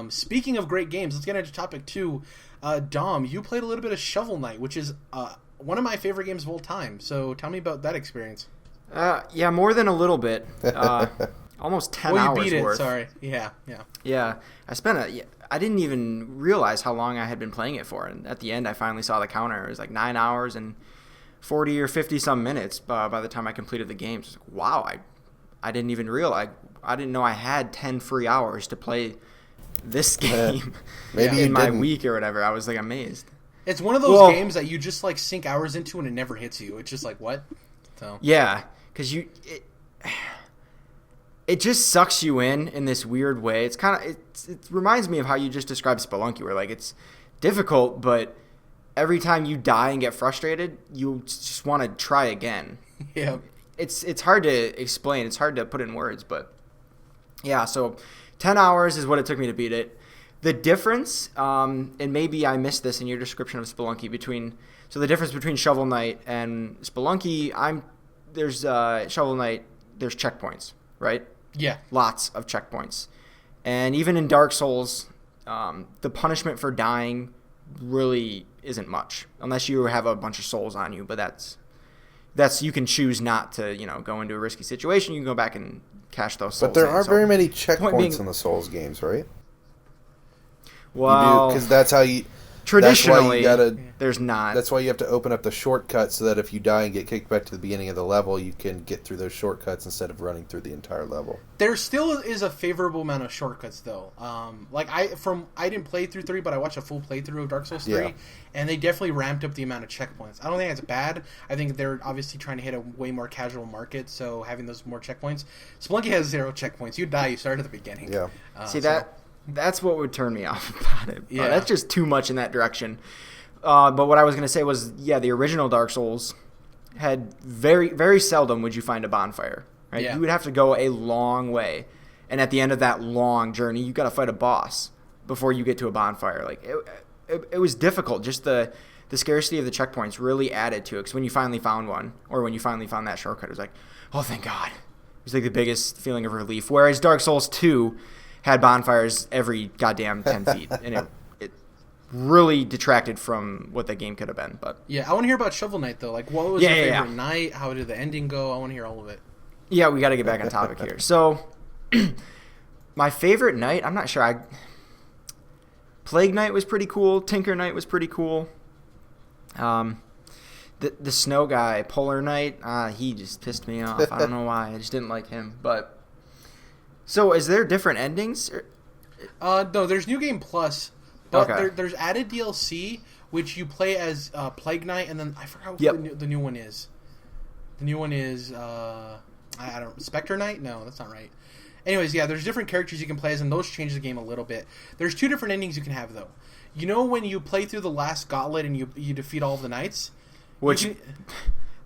Speaking of great games, let's get into topic 2. Dom, you played a little bit of Shovel Knight, which is one of my favorite games of all time. So tell me about that experience. Yeah, more than a little bit. Almost 10 hours you beat worth. It, sorry. Yeah. Yeah, I didn't even realize how long I had been playing it for. And at the end, I finally saw the counter. It was like 9 hours and 40 or 50 some minutes by the time I completed the game. So like, wow, I didn't even realize. I didn't know I had 10 free hours to play this game maybe in my week or whatever. I was like amazed. It's one of those games that you just like sink hours into and it never hits you. It's just like, what? So yeah, because it just sucks you in this weird way. It's kind of it reminds me of how you just described Spelunky, where like it's difficult, but every time you die and get frustrated, you just want to try again. Yeah, it's hard to explain. It's hard to put in words, but yeah. So 10 hours is what it took me to beat it. The difference, and maybe I missed this in your description of Spelunky, the difference between Shovel Knight and Spelunky, there's Shovel Knight, there's checkpoints, right? Yeah. Lots of checkpoints. And even in Dark Souls, the punishment for dying really isn't much, unless you have a bunch of souls on you, but that's you can choose not to, go into a risky situation. You can go back and cash those souls. But there aren't very many checkpoints in the Souls games, right? Well, because that's how you... Traditionally, there's not. That's why you have to open up the shortcut so that if you die and get kicked back to the beginning of the level, you can get through those shortcuts instead of running through the entire level. There still is a favorable amount of shortcuts, though. I didn't play through 3, but I watched a full playthrough of Dark Souls 3, and they definitely ramped up the amount of checkpoints. I don't think that's bad. I think they're obviously trying to hit a way more casual market, so having those more checkpoints. Spelunky has 0 checkpoints. You die, you start at the beginning. Yeah. That's what would turn me off about it. Yeah. That's just too much in that direction. But what I was going to say was, the original Dark Souls had very, very seldom would you find a bonfire. Right? Yeah. You would have to go a long way. And at the end of that long journey, you got to fight a boss before you get to a bonfire. Like it was difficult. Just the scarcity of the checkpoints really added to it. Because when you finally found one, or when you finally found that shortcut, it was like, oh, thank God. It was like the biggest feeling of relief. Whereas Dark Souls 2 had bonfires every goddamn 10 feet, and it really detracted from what the game could have been. But yeah, I want to hear about Shovel Knight, though. Like, what was your favorite night? How did the ending go? I want to hear all of it. Yeah, we got to get back on topic here. So, my favorite night, I'm not sure. Plague Knight was pretty cool. Tinker Knight was pretty cool. The snow guy, Polar Knight, he just pissed me off. I don't know why. I just didn't like him, but... So, is there different endings? No, there's New Game Plus, but Okay. there's added DLC, which you play as Plague Knight, and then I forgot what the new one is. The new one is, I don't Spectre Knight? No, that's not right. Anyways, yeah, there's different characters you can play as, and those change the game a little bit. There's 2 different endings you can have, though. You know when you play through the last gauntlet and you defeat all of the knights?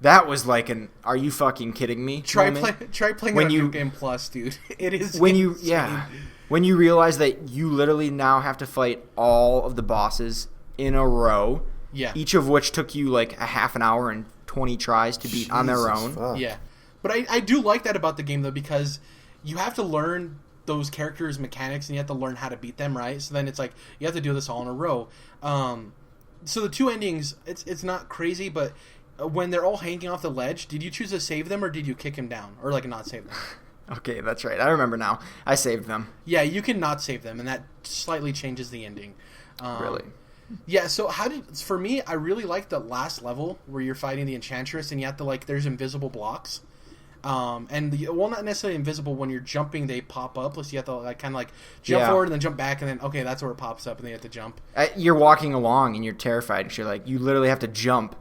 That was like an "Are you fucking kidding me?" Try moment. playing when New Game Plus, dude. It is when insane. when you realize that you literally now have to fight all of the bosses in a row. Yeah. Each of which took you like a half an hour and 20 tries to beat on their own. Fuck. Yeah, but I do like that about the game though, because you have to learn those characters' mechanics and you have to learn how to beat them, right? So then it's like you have to do this all in a row. So the 2 endings, it's not crazy, but when they're all hanging off the ledge, did you choose to save them or did you kick him down? Or like not save them? Okay, that's right. I remember now. I saved them. Yeah, you can not save them, and that slightly changes the ending. Really? Yeah, so for me, I really like the last level where you're fighting the Enchantress and you have to there's invisible blocks. Not necessarily invisible. When you're jumping, they pop up. So you have to kind of jump forward and then jump back, and then okay, that's where it pops up, and then you have to jump. You're walking along and you're terrified because you literally have to jump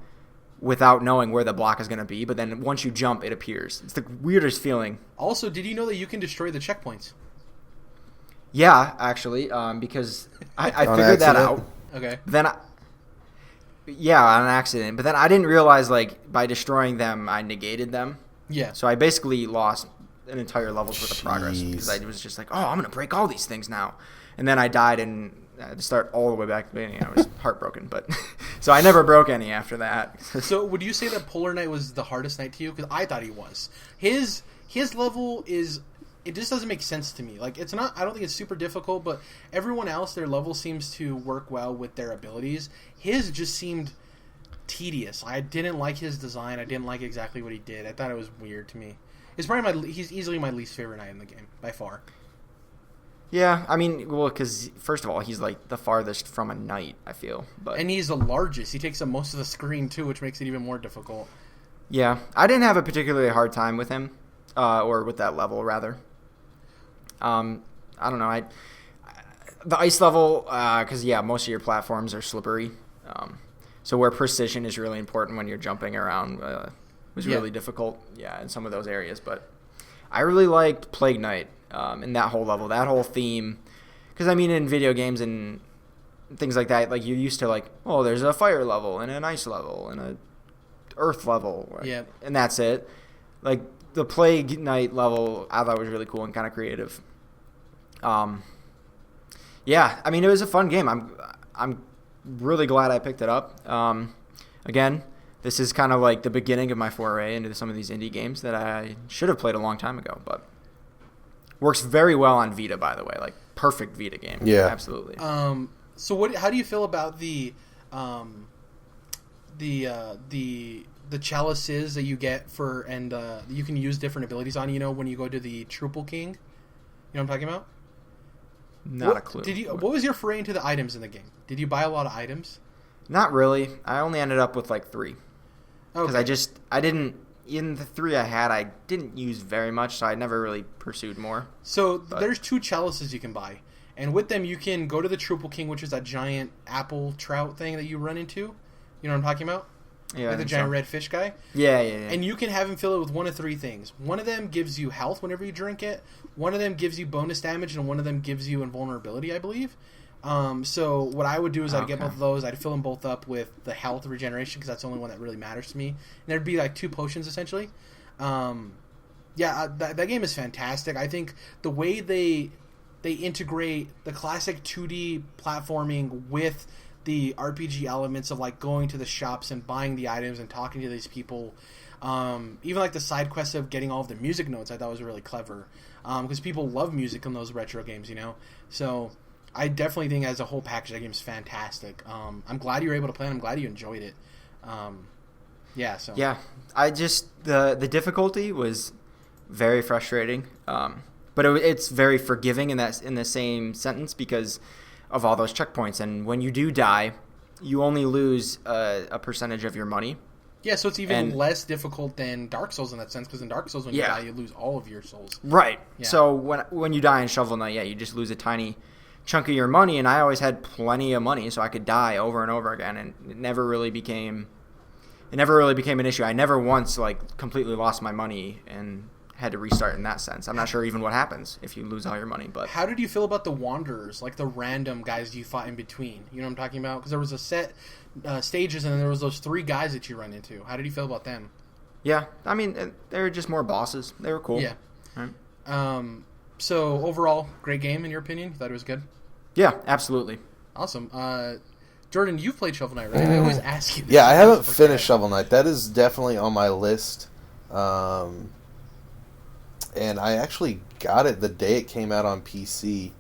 without knowing where the block is going to be. But then once you jump, it appears. It's the weirdest feeling. Also, did you know that you can destroy the checkpoints? Yeah, actually, because I figured that out. Okay. Then, on an accident. But then I didn't realize by destroying them, I negated them. Yeah. So I basically lost an entire level's worth of progress because I was just like, oh, I'm going to break all these things now. And then I died and I had to start all the way back to the beginning. I was heartbroken. But so I never broke any after that. So would you say that Polar Knight was the hardest knight to you? Because I thought he was. His level is it just doesn't make sense to me. Like, it's not, I don't think it's super difficult, but everyone else, their level seems to work well with their abilities. His just seemed tedious. I didn't like his design. I didn't like exactly what he did. I thought it was weird to me. It's probably he's easily my least favorite knight in the game, by far. Yeah, I mean, well, because first of all, he's like the farthest from a knight, I feel. And he's the largest. He takes up most of the screen, too, which makes it even more difficult. Yeah, I didn't have a particularly hard time with him, or with that level, rather. I don't know. The ice level, because, most of your platforms are slippery. So where precision is really important when you're jumping around was really difficult, in some of those areas. But I really liked Plague Knight in that whole level, that whole theme. Because, I mean, in video games and things like that, like, you're used to, like, oh, there's a fire level and an ice level and a earth level. And that's it. Like, the Plague Knight level I thought was really cool and kind of creative. I mean, it was a fun game. I'm really glad I picked it up. Again, this is kind of like the beginning of my foray into some of these indie games that I should have played a long time ago, but works very well on Vita, by the way. Like, perfect Vita game. Yeah, absolutely. So how do you feel about the chalices that you get you can use different abilities on, when you go to the Triple King? You know what I'm talking about? Not a clue. What was your foray into the items in the game? Did you buy a lot of items? Not really. I only ended up with like 3. Because I didn't, in the 3 I had, I didn't use very much, so I never really pursued more. So there's 2 chalices you can buy. And with them, you can go to the Triple King, which is that giant apple trout thing that you run into. You know what I'm talking about? Yeah, like the giant red fish guy. Yeah. And you can have him fill it with one of 3 things. One of them gives you health whenever you drink it. One of them gives you bonus damage, and one of them gives you invulnerability, I believe. So what I would do is I'd get both of those. I'd fill them both up with the health regeneration, because that's the only one that really matters to me. And there'd be like 2 potions, essentially. That game is fantastic. I think the way they integrate the classic 2D platforming with the RPG elements of like going to the shops and buying the items and talking to these people, even like the side quests of getting all of the music notes, I thought was really clever, because people love music in those retro games, so I definitely think as a whole package that game's fantastic. I'm glad you were able to play it. I'm glad you enjoyed it. I just the difficulty was very frustrating, but it's very forgiving in the same sentence because of all those checkpoints. And when you do die, you only lose a percentage of your money. Yeah, so it's even less difficult than Dark Souls in that sense, because in Dark Souls when you die, you lose all of your souls. Right. Yeah. So when you die in Shovel Knight, you just lose a tiny chunk of your money, and I always had plenty of money, so I could die over and over again, and it never really became an issue. I never once completely lost my money and had to restart in that sense. I'm not sure even what happens if you lose all your money. But how did you feel about the Wanderers, like the random guys you fought in between? You know what I'm talking about? Because there was a set stages, and then there was those 3 guys that you run into. How did you feel about them? Yeah, I mean, they were just more bosses. They were cool. Yeah. Right. So overall, great game in your opinion? You thought it was good? Yeah, absolutely. Awesome. Jordan, you've played Shovel Knight, right? I always ask you this. Yeah, I haven't finished Shovel Knight. That is definitely on my list. And I actually got it the day it came out on PC,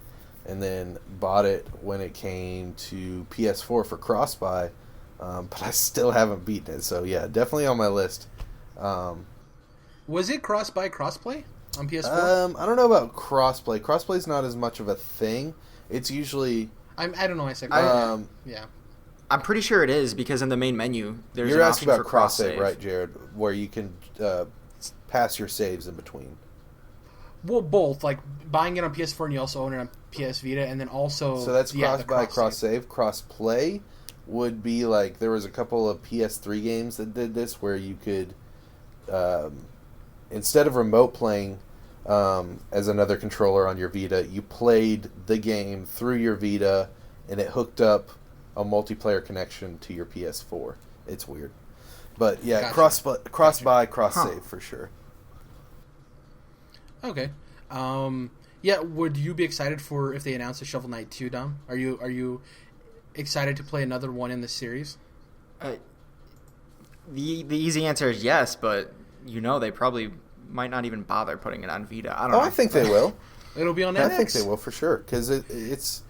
and then bought it when it came to PS4 for cross-buy, but I still haven't beaten it. So yeah, definitely on my list. Was it cross-buy, cross-play on PS4? I don't know about cross-play. Cross-play's not as much of a thing. It's usually... I don't know. I said yeah. I'm pretty sure it is, because in the main menu there's You're an asking option about for cross-save, right, Jared? Where you can pass your saves in between. Well, both. Like, buying it on PS4 and you also own it on PS Vita, and then also... So that's cross-buy, cross-save. Cross-play would be like... There was a couple of PS3 games that did this, where you could... instead of remote playing as another controller on your Vita, you played the game through your Vita, and it hooked up a multiplayer connection to your PS4. It's weird. But yeah, gotcha. Cross-buy, cross-save for sure. Okay. Would you be excited for if they announce a Shovel Knight 2, Dom? Are you excited to play another one in the series? The easy answer is yes, but they probably might not even bother putting it on Vita. I don't Oh, know. I think they will. It'll be on I NX. think they will for sure because it's.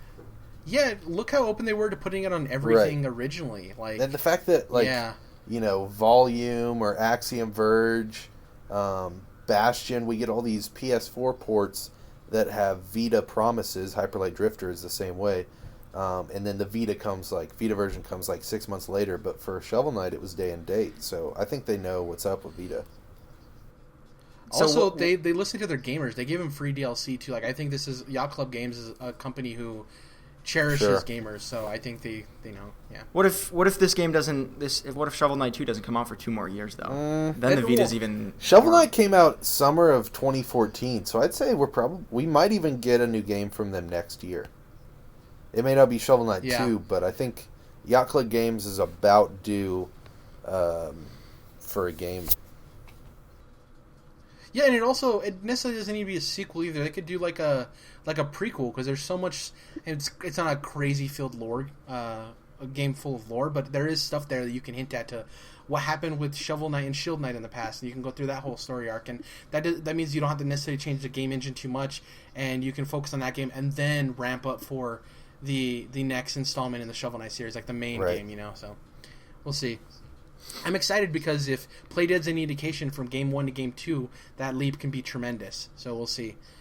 Yeah, look how open they were to putting it on everything originally. Like, and the fact that Volume or Axiom Verge, Bastion, we get all these PS4 ports that have Vita promises. Hyperlight Drifter is the same way. And then the Vita version comes like 6 months later, but for Shovel Knight it was day and date. So I think they know what's up with Vita. Also, they listen to their gamers. They give them free DLC too. Like, I think this is Yacht Club Games is a company who cherishes gamers. So I think they know. Yeah. What if this game doesn't? What if Shovel Knight 2 doesn't come out for 2 more years though? Then the Vita's even. Shovel Knight came out summer of 2014, so I'd say we might even get a new game from them next year. It may not be Shovel Knight 2, but I think Yacht Club Games is about due for a game. Yeah, and it necessarily doesn't need to be a sequel either. They could do like a prequel because there's so much. It's not a crazy filled lore, a game full of lore, but there is stuff there that you can hint at to what happened with Shovel Knight and Shield Knight in the past, and you can go through that whole story arc, and that means you don't have to necessarily change the game engine too much, and you can focus on that game and then ramp up for the next installment in the Shovel Knight series, like the main game, So we'll see. I'm excited because if Playdead's any indication from game 1 to game 2, that leap can be tremendous. So we'll see.